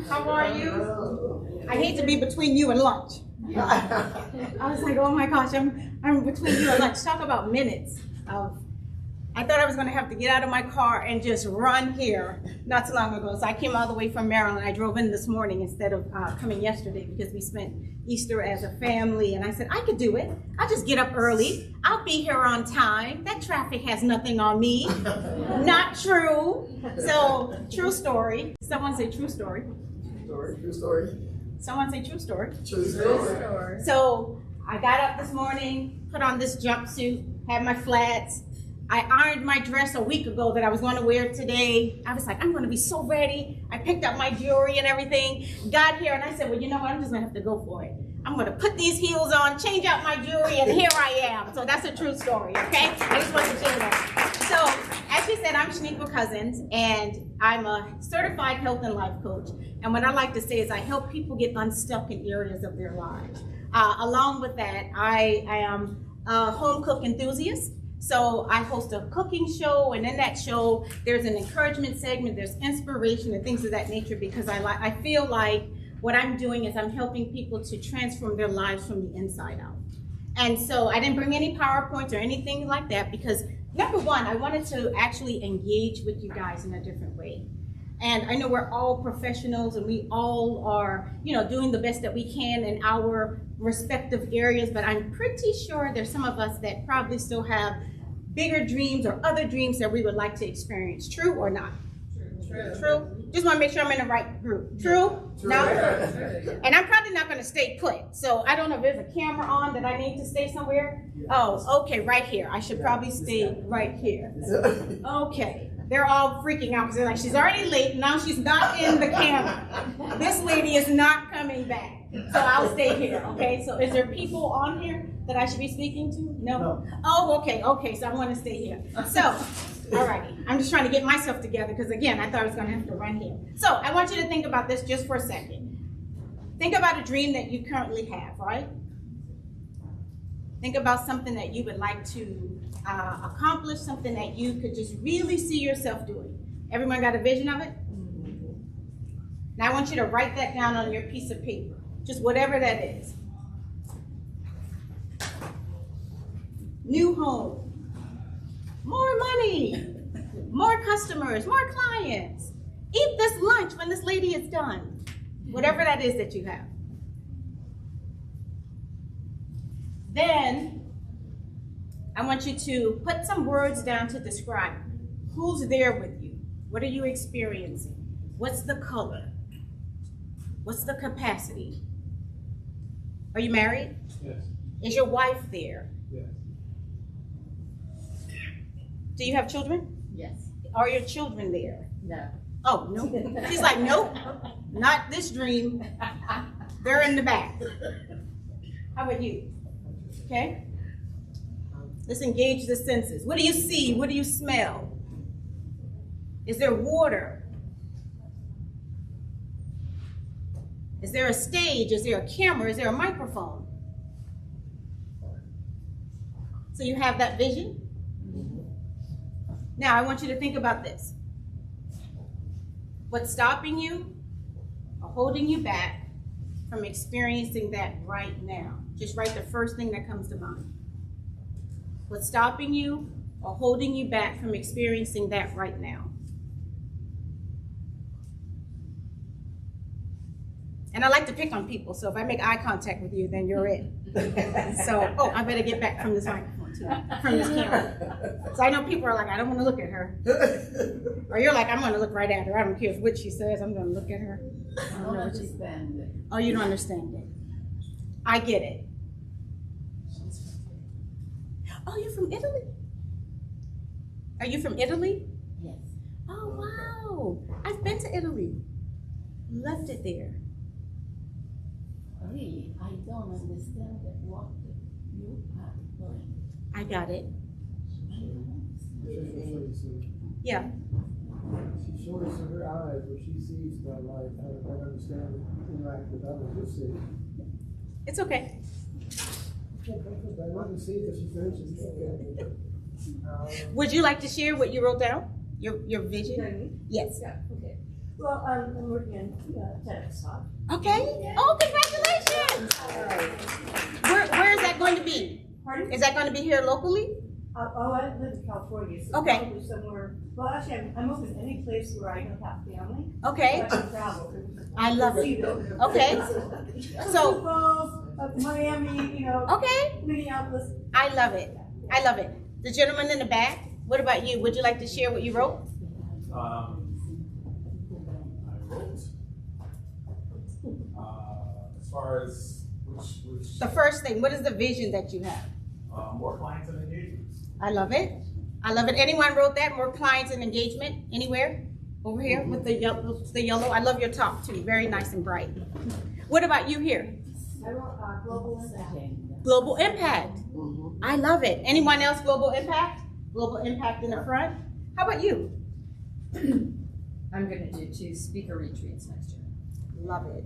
How are you? I hate to be between you and lunch. I was like, oh my gosh, I'm between you and lunch. Talk about minutes of. I thought I was going to have to get out of my car and just run here not too long ago. So I came all the way from Maryland. I drove in this morning instead of coming yesterday because we spent Easter as a family. And I said, I could do it. I'll just get up early. I'll be here on time. That traffic has nothing on me. Not true. So, true story. Someone say true story. True story. Someone say true story. True story. So I got up this morning, put on this jumpsuit, had my flats. I ironed my dress a week ago that I was going to wear today. I was like, I'm going to be so ready. I picked up my jewelry and everything. Got here and I said, well, you know what? I'm just going to have to go for it. I'm going to put these heels on, change out my jewelry, and here I am. So that's a true story, okay? I just wanted to share that. So as she said, I'm Shaniqua Cousins, and I'm a certified health and life coach. And what I like to say is I help people get unstuck in areas of their lives. Along with that, I am a home cook enthusiast. So I host a cooking show, and in that show, there's an encouragement segment, there's inspiration and things of that nature, because I feel like what I'm doing is I'm helping people to transform their lives from the inside out. And so I didn't bring any PowerPoints or anything like that because, number one, I wanted to actually engage with you guys in a different way. And I know we're all professionals and we all are, doing the best that we can in our respective areas, but I'm pretty sure there's some of us that probably still have bigger dreams or other dreams that we would like to experience. True or not? True. Just want to make sure I'm in the right group. True? No? And I'm probably not going to stay put. So I don't know if there's a camera on that I need to stay somewhere. Oh, okay, right here. I should probably stay right here. Okay. They're all freaking out because they're like, she's already late. Now she's not in the camera. This lady is not coming back. So I'll stay here, okay? So is there people on here that I should be speaking to? No? Oh, okay. So I'm going to stay here. So, all righty. I'm just trying to get myself together because, again, I thought I was going to have to run here. So I want you to think about this just for a second. Think about a dream that you currently have, right? Think about something that you would like to accomplish, something that you could just really see yourself doing. Everyone got a vision of it? Now I want you to write that down on your piece of paper, just whatever that is. New home, more money, more customers, more clients. Eat this lunch when this lady is done. Whatever that is that you have. Then, I want you to put some words down to describe who's there with you. What are you experiencing? What's the color? What's the capacity? Are you married? Yes. Is your wife there? Yes. Do you have children? Yes. Are your children there? No. Oh, no. She's like, nope, not this dream. They're in the back. How about you? Okay? Let's engage the senses. What do you see? What do you smell? Is there water? Is there a stage? Is there a camera? Is there a microphone? So you have that vision? Now I want you to think about this. What's stopping you or holding you back from experiencing that right now? Just write the first thing that comes to mind. What's stopping you or holding you back from experiencing that right now? And I like to pick on people, so if I make eye contact with you, then you're it. So, I better get back from this microphone too, from this camera. So I know people are like, I don't want to look at her. Or you're like, I'm going to look right at her. I don't care what she says, I'm going to look at her. I don't understand it. Oh, you don't understand it. I get it. Oh, you're from Italy? Are you from Italy? Yes. Oh, wow. I've been to Italy. Left it there. Really, I don't understand that what you are doing. I got it. Yeah. She shorts in her eyes what she sees by life. I don't understand it. Interact with others. Just see. It's okay. I want to see that she finishes. Would you like to share what you wrote down? Your vision? Me? Yes. Yeah, okay. Well, I'm working on TEDx talk. Okay. Oh, congratulations. Where is that going to be? Pardon? Is that going to be here locally? I live in California, so Okay. probably somewhere. Well, actually, I'm open to any place where I don't have family. Okay. So I can travel. I love it. See them. Okay. So, Sioux Falls, Miami, okay. Minneapolis. I love it. I love it. The gentleman in the back, what about you? Would you like to share what you wrote? I wrote, as far as which The first thing, what is the vision that you have? more clients and engagements. I love it. I love it. Anyone wrote that? More clients and engagement? Anywhere? Over here with the yellow. I love your top too. Very nice and bright. What about you here? I wrote global impact. Global impact. I love it. Anyone else global impact? Global impact in the front. How about you? I'm going to do 2 speaker retreats next year Love it.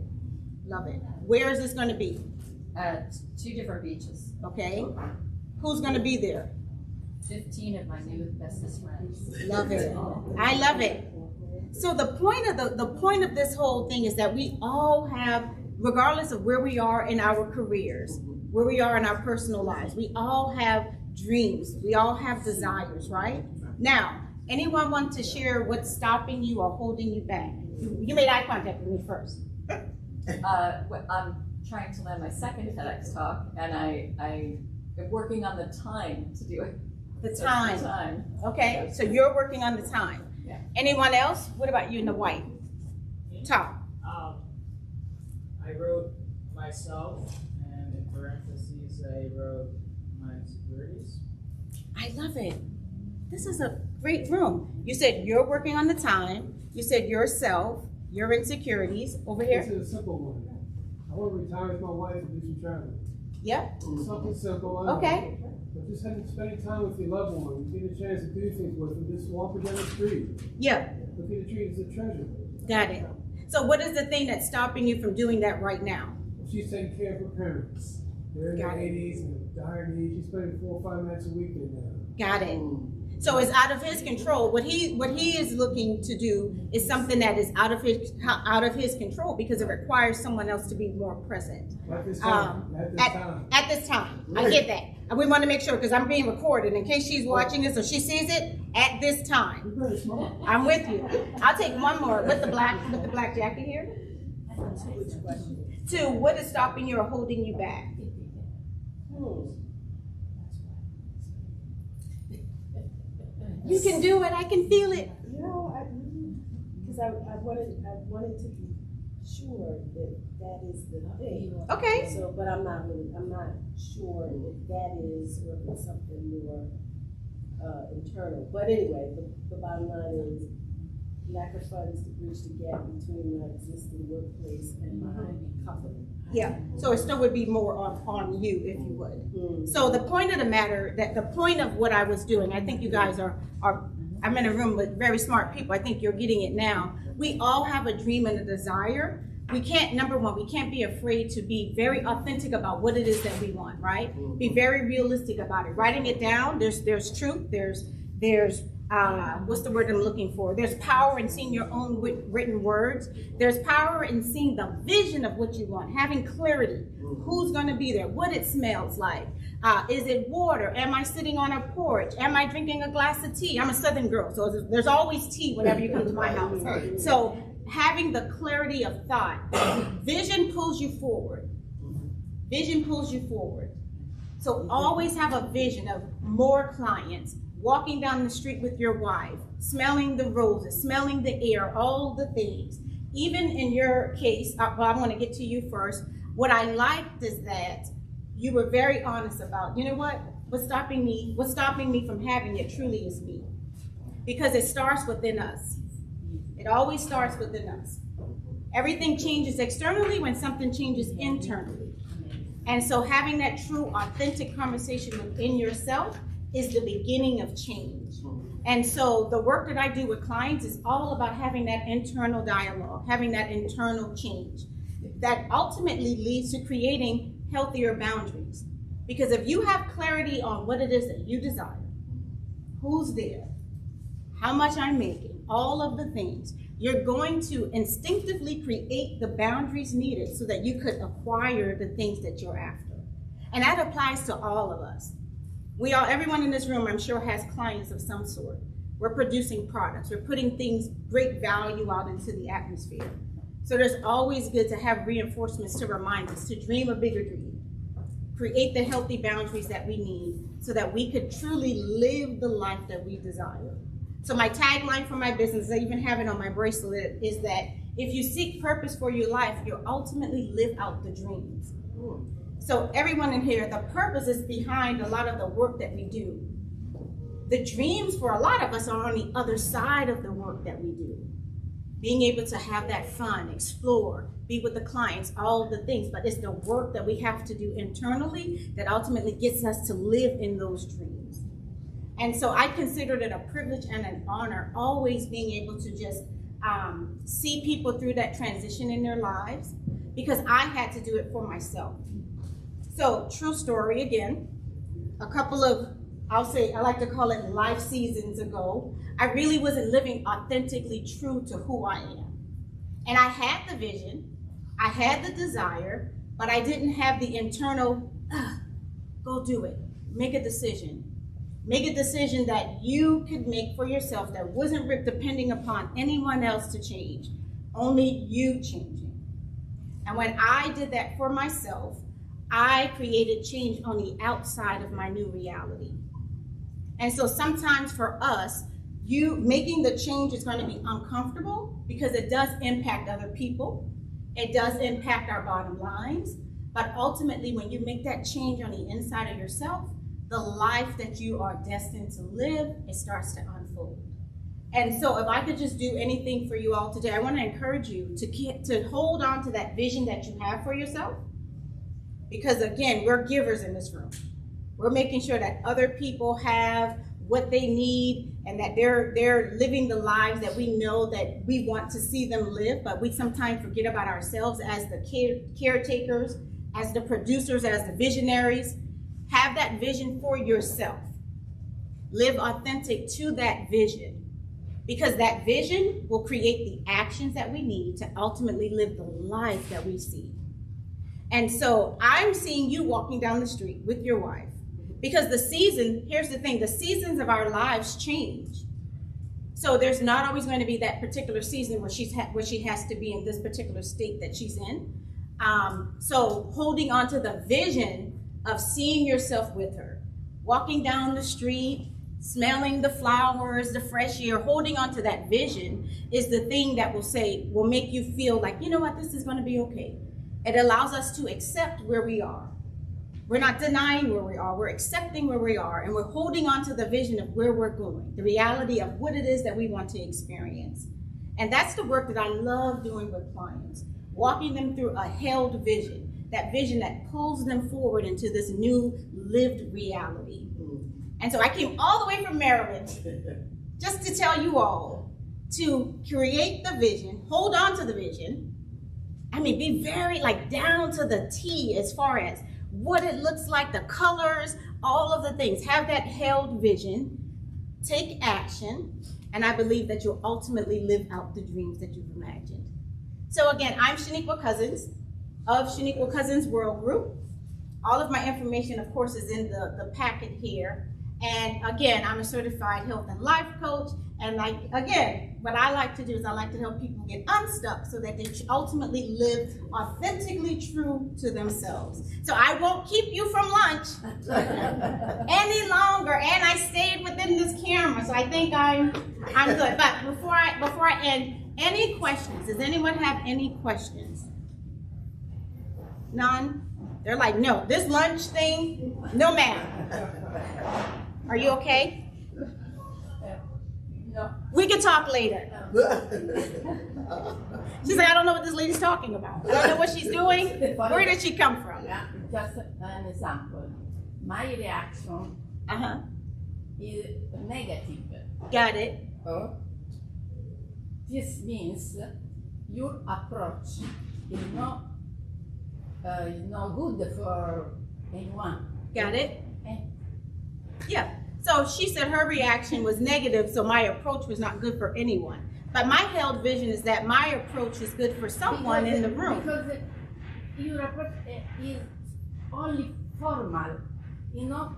Love it. Where is this going to be? at 2 different beaches. Okay. Who's going to be there? 15 of my new bestest friends. Love it. I love it. So the point of this whole thing is that we all have, regardless of where we are in our careers, where we are in our personal lives, we all have dreams. We all have desires, right? Now, anyone want to share what's stopping you or holding you back? You made eye contact with me first. I'm trying to land my second TEDx talk, and I am working on the time to do it. The So time. the time. Okay, so you're working on the time. Yeah. Anyone else? What about you in the white? Top. I wrote myself, and in parentheses, I wrote my insecurities. I love it. This is a great room. You said you're working on the time. You said yourself, your insecurities. Over This here. is a simple one. I want to retire with my wife and do some traveling. Yep. Something simple. I know. Okay. But just spending time with your loved one, get a chance to do things with them, just walking down the street. Yep. Look at the tree as a treasure. Got it. So what is the thing that's stopping you from doing that right now? She's taking care of her parents. They're in Got their it. 80s and dire need. She's spending 4 or 5 nights a week there now. Got it. So it's out of his control. What he is looking to do is something that is out of his control because it requires someone else to be more present. At this time. At this time. I get that. And we want to make sure because I'm being recorded in case she's watching this or she sees it at this time. You're very smart. I'm with you. I'll take one more with the black jacket here. 2, what is stopping you or holding you back? You can do it. I can feel it. Because I wanted to be sure that that is the thing. Okay. So, but I'm not sure if that is or if it's something more internal. But anyway, the bottom line is lack of funds to bridge the gap between my existing workplace and my company. Yeah. So it still would be more on you if you would. So the point of the matter, that the point of what I was doing, I think you guys are I'm in a room with very smart people. I think you're getting it now. We all have a dream and a desire. We can't, number one, we can't be afraid to be very authentic about what it is that we want, right? Be very realistic about it. Writing it down, there's truth, there's what's the word I'm looking for? There's power in seeing your own written words. There's power in seeing the vision of what you want, having clarity. Who's going to be there? What it smells like. Is it water? Am I sitting on a porch? Am I drinking a glass of tea? I'm a Southern girl, so there's always tea whenever you come to my house. So having the clarity of thought. Vision pulls you forward. Vision pulls you forward. So always have a vision of more clients, walking down the street with your wife, smelling the roses, smelling the air, all the things. Even in your case, well, I want to get to you first. What I liked is that you were very honest about, you know what? What's stopping me from having it truly is me. Because it starts within us. It always starts within us. Everything changes externally when something changes internally. And so having that true, authentic conversation within yourself is the beginning of change. And so the work that I do with clients is all about having that internal dialogue, having that internal change that ultimately leads to creating healthier boundaries. Because if you have clarity on what it is that you desire, who's there, how much I'm making, all of the things, you're going to instinctively create the boundaries needed so that you could acquire the things that you're after. And that applies to all of us. Everyone in this room, I'm sure, has clients of some sort. We're producing products. We're putting things, great value out into the atmosphere. So there's always good to have reinforcements to remind us to dream a bigger dream. Create the healthy boundaries that we need so that we could truly live the life that we desire. So my tagline for my business, I even have it on my bracelet, is that if you seek purpose for your life, you'll ultimately live out the dreams. So everyone in here, the purpose is behind a lot of the work that we do. The dreams for a lot of us are on the other side of the work that we do. Being able to have that fun, explore, be with the clients, all of the things, but it's the work that we have to do internally that ultimately gets us to live in those dreams. And so I considered it a privilege and an honor always being able to just see people through that transition in their lives, because I had to do it for myself. So true story again, a couple of, I like to call it life seasons ago, I really wasn't living authentically true to who I am. And I had the vision, I had the desire, but I didn't have the internal, go do it, make a decision. Make a decision that you could make for yourself that wasn't depending upon anyone else to change, only you changing. And when I did that for myself, I created change on the outside of my new reality. And so sometimes for us, making the change is going to be uncomfortable because it does impact other people. It does impact our bottom lines. But ultimately, when you make that change on the inside of yourself, the life that you are destined to live, it starts to unfold. And so if I could just do anything for you all today, I want to encourage you to hold on to that vision that you have for yourself. Because again, we're givers in this room. We're making sure that other people have what they need and that they're living the lives that we know that we want to see them live, but we sometimes forget about ourselves as the caretakers, as the producers, as the visionaries. Have that vision for yourself. Live authentic to that vision, because that vision will create the actions that we need to ultimately live the life that we see. And so I'm seeing you walking down the street with your wife, because here's the thing, the seasons of our lives change. So there's not always going to be that particular season where she has to be in this particular state that she's in. So holding on to the vision of seeing yourself with her, walking down the street, smelling the flowers, the fresh air, holding on to that vision is the thing that will make you feel like, you know what, this is going to be okay. It allows us to accept where we are. We're not denying where we are, we're accepting where we are, and we're holding on to the vision of where we're going, the reality of what it is that we want to experience. And that's the work that I love doing with clients, walking them through a held vision. That vision that pulls them forward into this new lived reality. And so I came all the way from Maryland just to tell you all to create the vision, hold on to the vision. I mean, be very down to the T as far as what it looks like, the colors, all of the things. Have that held vision, take action, and I believe that you'll ultimately live out the dreams that you've imagined. So again, I'm Shaniqua Cousins of Shaniqua Cousins World Group. All of my information, of course, is in the packet here. And again, I'm a certified health and life coach. And what I like to do is I like to help people get unstuck so that they ultimately live authentically true to themselves. So I won't keep you from lunch any longer. And I stayed within this camera, so I think I'm good. But before I end, any questions? Does anyone have any questions? None? They're like, no, this lunch thing, no ma'am. Are you okay? No. We can talk later. She's like, I don't know what this lady's talking about. I don't know what she's doing. Where did she come from? Yeah, just an example. My reaction is negative. Got it. This means your approach is not good for anyone. Got it? Okay? Yeah. So she said her reaction was negative, so my approach was not good for anyone. But my held vision is that my approach is good for someone in the room. Because your approach is only formal, you know,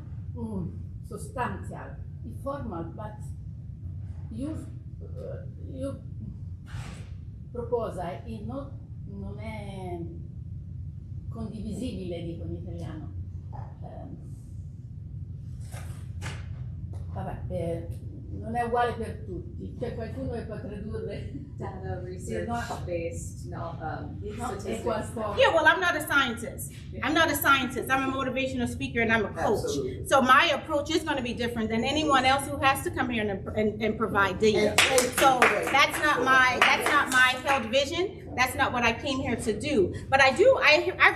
substantial, it's formal, but your proposal is not, non è condivisibile, dico in italiano. Vabbè, non è uguale per tutti, c'è qualcuno che può tradurre. Data research-based, statistics. Yeah, well, I'm not a scientist. I'm not a scientist. I'm a motivational speaker and I'm a coach. Absolutely. So my approach is going to be different than anyone else who has to come here and provide data. So that's not my held vision. That's not what I came here to do. But I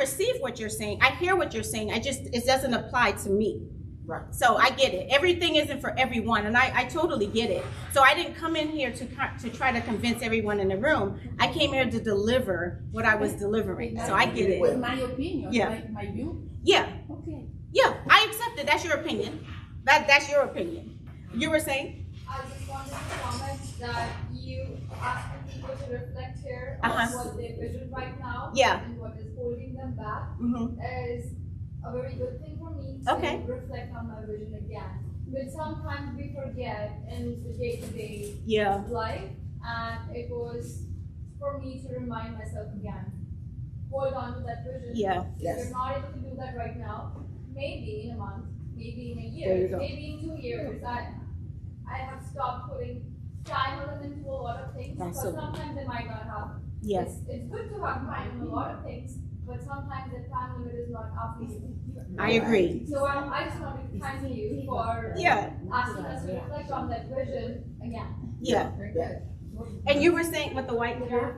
receive what you're saying. I hear what you're saying. It doesn't apply to me. Right. So I get it. Everything isn't for everyone, and I totally get it. So I didn't come in here to try to convince everyone in the room. I came here to deliver what I was delivering. So I get it. My opinion, Yeah. my view. Yeah, Okay. yeah. I accept it. That's your opinion. That's your opinion. You were saying? I just wanted to comment that you asked the people to reflect here on Uh-huh. what they vision right now Yeah. and what is holding them back Mm-hmm. is a very good thing for me to Okay. reflect on my vision again. But sometimes we forget in the day-to-day Yeah. life, and it was for me to remind myself again. Hold on to that vision. Yeah. If Yes. you're not able to do that right now, maybe in a month, maybe in a There you year, go. maybe in 2 years, I have stopped putting time into a lot of things, That's but so- sometimes I might not have. Yes. It's good to have time in a lot of things, but sometimes the time limit is not up to you. I agree. So I just want to thank you for Yeah. asking us to reflect on that vision again. Yeah. Very good. And you were saying with the white girl?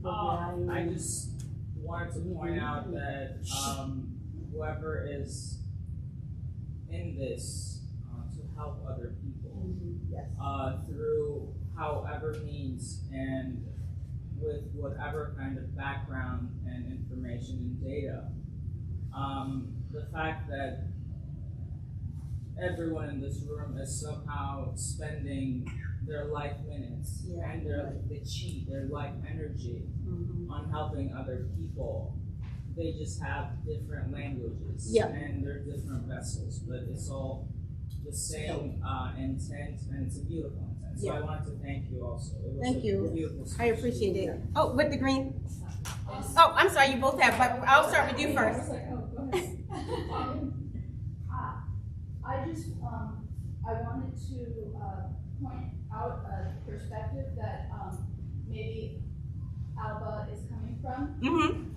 I just wanted to point out that whoever is in this to help other people Yes. through however means and with whatever kind of background and information and data, the fact that everyone in this room is somehow spending their life minutes Yeah. and they cheat their life energy on helping other people. They just have different languages Yeah. and they're different vessels, but it's all the same intent, and it's a beautiful intent. So I wanted to thank you also. It was Thank a you. beautiful I speech. appreciate it. Oh, with the green? Oh, I'm sorry, you both have, but I'll start with you first. I just, I wanted to, point out a perspective that, maybe Alba is coming from. Mm-hmm.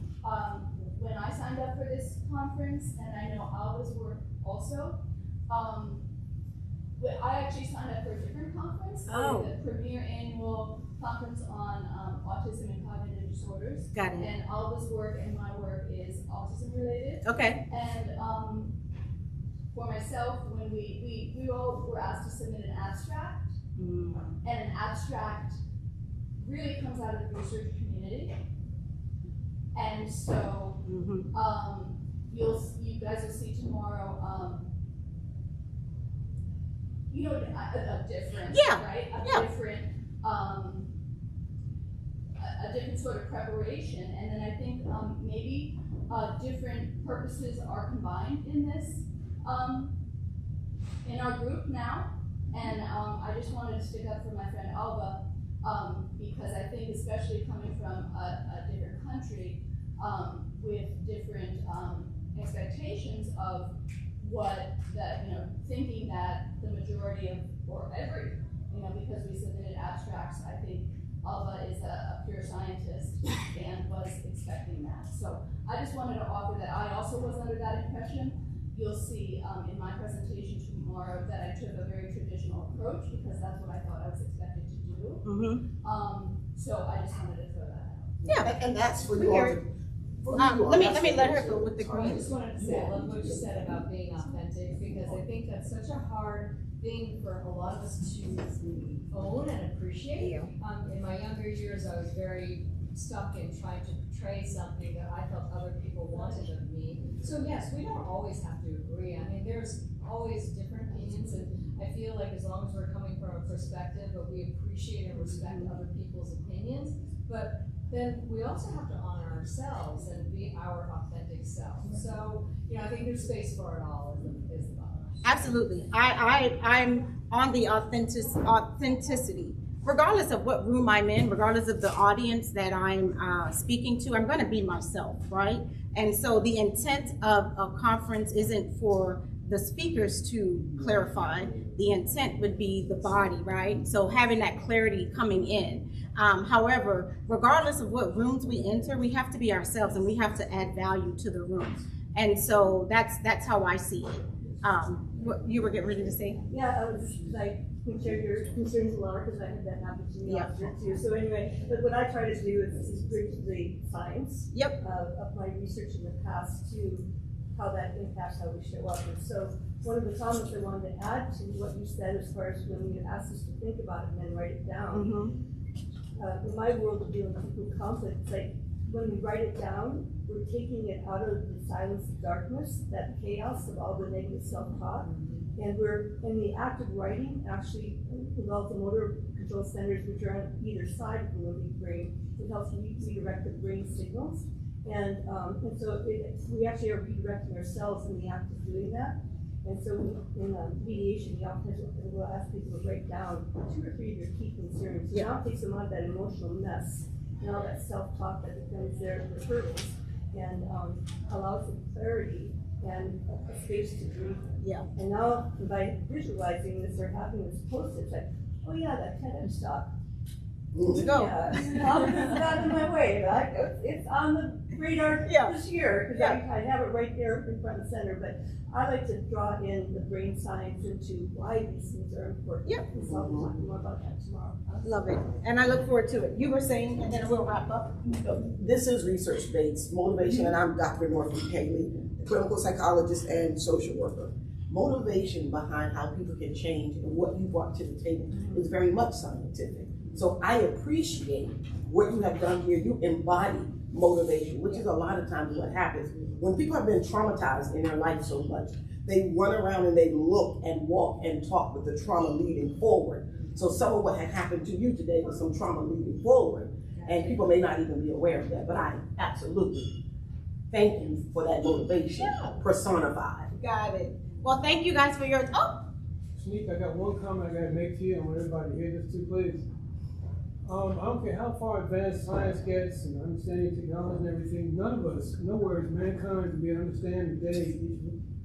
When I signed up for this conference, and I know Alba's work also, but I actually signed up for a different conference. Oh. The premier annual conference on, autism and cognitive disorders. Got it. And Alba's work and my work is autism related. Okay. And for myself, when we all were asked to submit an abstract, and an abstract really comes out of the research community. And so you guys will see tomorrow, a different, Yeah, right? yeah. A different sort of preparation, and then I think maybe different purposes are combined in this, in our group now. And I just wanted to stick up for my friend Alba, because I think, especially coming from a different country, with different expectations of what that, thinking that the majority of, or every, because we submitted abstracts, I think Alba is a pure scientist and was expecting that. So I just wanted to offer that. I also was under that impression. You'll see in my presentation tomorrow that I took a very traditional approach, because that's what I thought I was expected to do. So I just wanted to throw that out. Yeah. And that's for We you all. hear it. Let me let her go with the I green. just wanted to say, I love what you said about being authentic, because I think that's such a hard thing for a lot of us to own and appreciate. In my younger years, I was very stuck in trying to portray something that I felt other people wanted of me. So yes, we don't always have to agree. I mean, there's always different opinions, and I feel like as long as we're coming from a perspective, but we appreciate and respect other people's opinions, but then we also have to honor ourselves and be our authentic self. So, I think there's space for it all is the bottom line. Absolutely. I'm on the authenticity. Regardless of what room I'm in, regardless of the audience that I'm speaking to, I'm going to be myself, right? And so the intent of a conference isn't for the speakers to clarify. The intent would be the body, right? So having that clarity coming in. However, regardless of what rooms we enter, we have to be ourselves and we have to add value to the room. And so that's how I see it. What you were getting ready to say? Yeah, I was just like, we share your concerns a lot because I had that happen to me last year too. So anyway, but what I try to do is bring the science of my research in the past to how that impacts how we show up. And so one of the comments I wanted to add to what you said as far as when you asked us to think about it and then write it down. In my world of dealing with people conflict, it's like when we write it down, we're taking it out of the silence of darkness, that chaos of all the negative self-talk. And we're in the act of writing actually involves the motor control centers, which are on either side of the limbic brain. It helps redirect the brain signals. And so we actually are redirecting ourselves in the act of doing that. And so in mediation, we often will ask people to write down 2 or 3 of your key concerns. So now it takes them out of that emotional mess and all that self-talk that becomes their hurdles and allows them clarity and a space to breathe. Yeah. And now by visualizing this or having this post, it's like, oh yeah, that TEDx talk. Let's go. Yeah, it's not in my way. Right? It's on the radar this year because I have it right there in front and center. But I like to draw in the brain science into why these things are important. Yep. So I'll be talking more about that tomorrow. Love it. And I look forward to it. You were saying, and then we'll wrap up. This is research-based motivation, and I'm Dr. Northie Paley, clinical psychologist and social worker. Motivation behind how people can change and what you brought to the table is very much scientific. So I appreciate what you have done here. You embody motivation, which is a lot of times what happens. When people have been traumatized in their life so much, they run around and they look and walk and talk with the trauma leading forward. So some of what had happened to you today was some trauma leading forward, and people may not even be aware of that, but I absolutely thank you for that motivation personified. Got it. Well, thank you guys for your, Shaniqua, I got one comment I gotta make to you. I want everybody to hear this too, please. I don't care how far advanced science gets and understanding technology and everything, none of us, nowhere is mankind to be able to understand the day.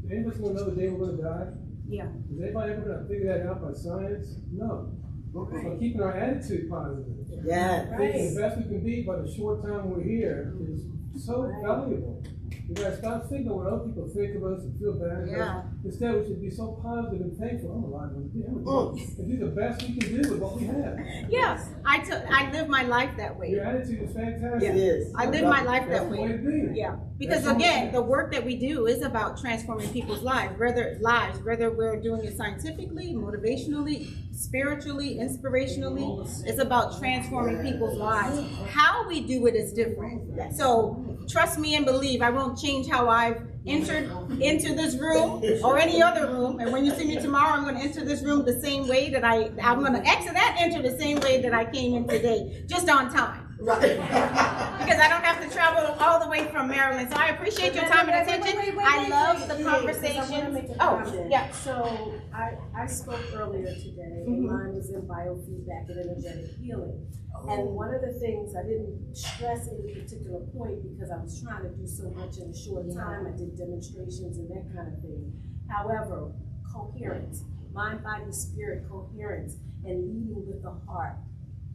Any of us gonna know the day we're gonna die? Yeah. Is anybody ever gonna figure that out by science? No. Okay. So keeping our attitude positive. Yeah. Thinking the best we can be by the short time we're here is so valuable. We gotta stop thinking what other people think of us and feel bad about us. Instead, we should be so positive and thankful. I'm alive and do the best we can do with what we have. Yes, I live my life that way. Your attitude is fantastic. It is. I live my life That's that the way. way to be. Yeah, because again, the work that we do is about transforming people's lives, whether we're doing it scientifically, motivationally, spiritually, inspirationally. It's about transforming people's lives. How we do it is different. So trust me and believe, I won't change how I've entered into this room or any other room. And when you see me tomorrow, I'm going to enter this room the same way that I'm going to exit and enter the same way that I came in today, just on time. Right. Because I don't have to travel all the way from Maryland. So I appreciate your time and attention. I love the conversation. Oh, yeah. So I spoke earlier today, and mine was in biofeedback and energetic healing. And one of the things I didn't stress any particular point because I was trying to do so much in a short time. I did demonstrations and that kind of thing. However, coherence, mind, body, spirit, coherence, and leading with the heart.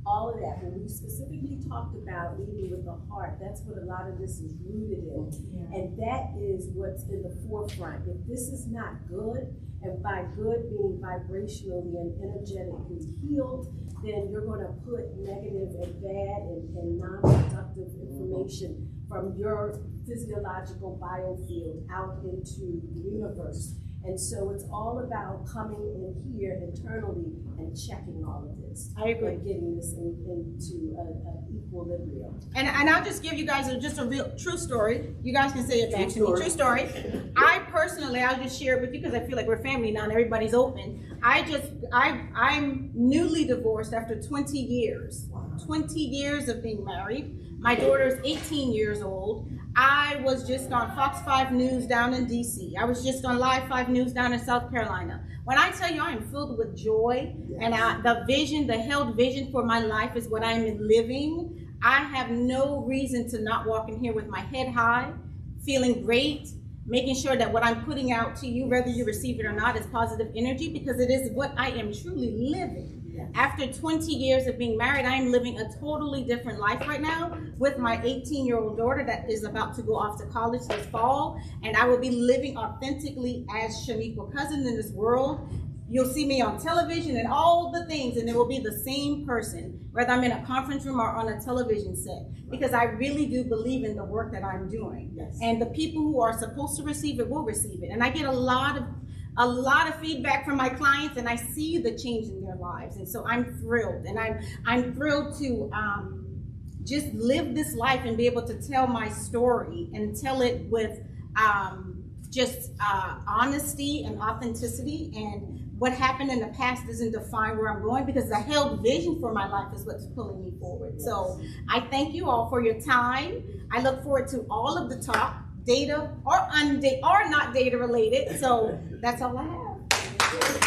All of that, when we specifically talked about leading with the heart, that's what a lot of this is rooted in. And that is what's in the forefront. If this is not good, and by good being vibrationally and energetically healed, then you're going to put negative and bad and non-productive information from your physiological biofield out into the universe. And so it's all about coming in here internally and checking all of this. I agree. And getting this into an equilibrium. And I'll just give you guys just a real true story. You guys can say it back to me. True story. I personally, I'll just share it with you because I feel like we're family now and everybody's open. I'm newly divorced after 20 years. Wow. 20 years of being married. My daughter's 18 years old. I was just on Fox 5 News down in DC. I was just on Live 5 News down in South Carolina. When I tell you I am filled with joy, and the held vision for my life is what I'm living, I have no reason to not walk in here with my head high, feeling great, making sure that what I'm putting out to you, whether you receive it or not, is positive energy, because it is what I am truly living. After 20 years of being married, I am living a totally different life right now with my 18-year-old daughter that is about to go off to college this fall, and I will be living authentically as Shaniqua Cousins in this world. You'll see me on television and all the things, and it will be the same person, whether I'm in a conference room or on a television set, because I really do believe in the work that I'm doing. Yes. And the people who are supposed to receive it will receive it. And I get a lot of feedback from my clients, and I see the change in their lives. And so I'm thrilled, and I'm thrilled to just live this life and be able to tell my story and tell it with honesty and authenticity. And what happened in the past doesn't define where I'm going, because the held vision for my life is what's pulling me forward. Yes. So I thank you all for your time. I look forward to all of the talk, data or not data related. So that's all I have.